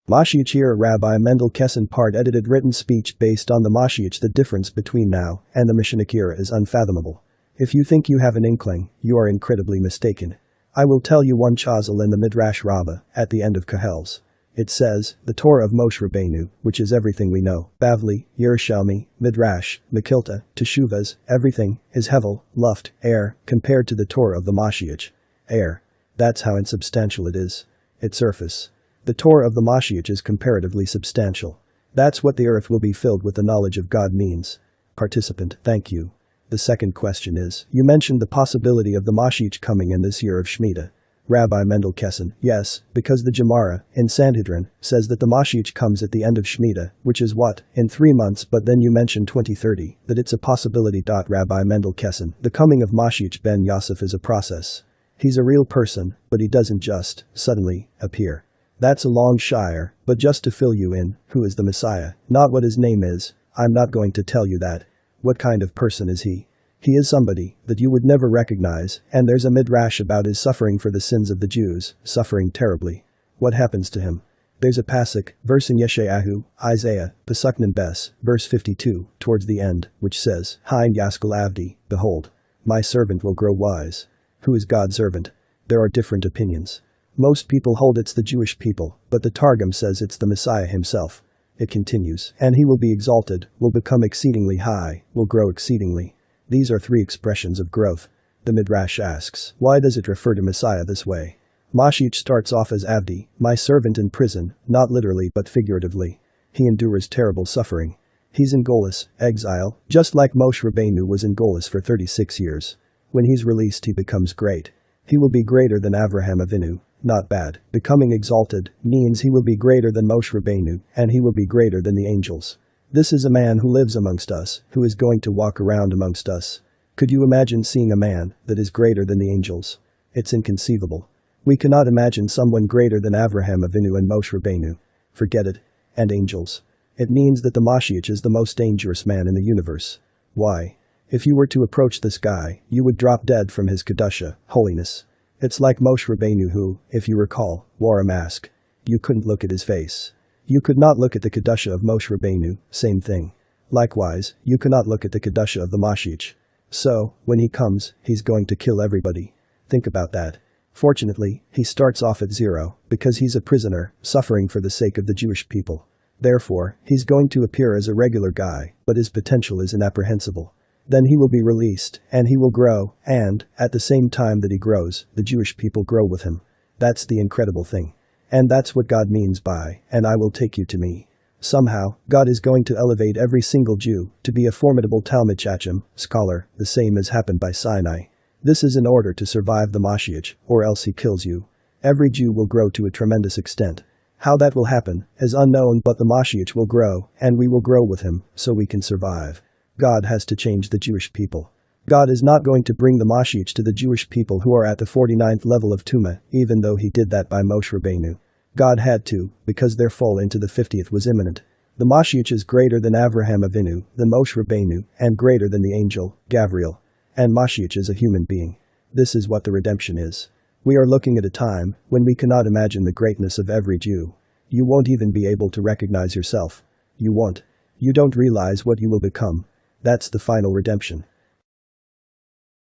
MoShiach Rabbi Mendel Kessin part edited written speech based on the MoShiach. The difference between now and the MoShiach is unfathomable. If you think you have an inkling, you are incredibly mistaken. I will tell you one chazal in the Midrash Rabbah at the end of Kahels. It says, the Torah of Moshe Rabbeinu, which is everything we know, Bavli, Yerushalmi, Midrash, Mekilta, Teshuvas, everything, is Hevel, Luft, air, compared to the Torah of the MoShiach. Air. That's how insubstantial it is. Its surface. The Torah of the MoShiach is comparatively substantial. That's what the earth will be filled with the knowledge of God means. Participant, thank you. The second question is, you mentioned the possibility of the MoShiach coming in this year of Shemitah. Rabbi Mendel Kessin, yes, because the Gemara, in Sanhedrin, says that the MoShiach comes at the end of Shemitah, which is what, in 3 months, but then you mentioned 2030, that it's a possibility. Rabbi Mendel Kessin, the coming of MoShiach Ben-Yosef is a process. He's a real person, but he doesn't just, suddenly, appear. That's a long shire, but just to fill you in, who is the Messiah, not what his name is, I'm not going to tell you that. What kind of person is he? He is somebody that you would never recognize, and there's a midrash about his suffering for the sins of the Jews, suffering terribly. What happens to him? There's a pasuk, verse in Yeshayahu, Isaiah, Pasuk Bes, verse 52, towards the end, which says, Hein Yaskal Avdi, behold, my servant will grow wise. Who is God's servant? There are different opinions. Most people hold it's the Jewish people, but the Targum says it's the Messiah himself. It continues, and he will be exalted, will become exceedingly high, will grow exceedingly. These are 3 expressions of growth. The Midrash asks, why does it refer to Messiah this way? MoShiach starts off as Avdi, my servant in prison, not literally but figuratively. He endures terrible suffering. He's in Golis, exile, just like Moshe Rabbeinu was in Golis for 36 years. When he's released he becomes great. He will be greater than Avraham Avinu. Not bad. Becoming exalted means he will be greater than Moshe Rabbeinu, and he will be greater than the angels. This is a man who lives amongst us, who is going to walk around amongst us. Could you imagine seeing a man that is greater than the angels? It's inconceivable. We cannot imagine someone greater than Avraham Avinu and Moshe Rabbeinu. Forget it. And angels. It means that the MoShiach is the most dangerous man in the universe. Why? If you were to approach this guy, you would drop dead from his kedusha, holiness. It's like Moshe Rabbeinu who, if you recall, wore a mask. You couldn't look at his face. You could not look at the kedusha of Moshe Rabbeinu, same thing. Likewise, you cannot look at the kedusha of the MoShiach. So, when he comes, he's going to kill everybody. Think about that. Fortunately, he starts off at 0, because he's a prisoner, suffering for the sake of the Jewish people. Therefore, he's going to appear as a regular guy, but his potential is inapprehensible. Then he will be released, and he will grow, and, at the same time that he grows, the Jewish people grow with him. That's the incredible thing. And that's what God means by, and I will take you to me. Somehow, God is going to elevate every single Jew to be a formidable Talmid Chacham, scholar, the same as happened by Sinai. This is in order to survive the MoShiach, or else he kills you. Every Jew will grow to a tremendous extent. How that will happen is unknown, but the MoShiach will grow, and we will grow with him, so we can survive. God has to change the Jewish people. God is not going to bring the MoShiach to the Jewish people who are at the 49th level of Tumah, even though he did that by Moshe Rabbeinu. God had to, because their fall into the 50th was imminent. The MoShiach is greater than Avraham Avinu, than Moshe Rabbeinu, and greater than the angel, Gavriel. And MoShiach is a human being. This is what the redemption is. We are looking at a time when we cannot imagine the greatness of every Jew. You won't even be able to recognize yourself. You won't. You don't realize what you will become. That's the final redemption.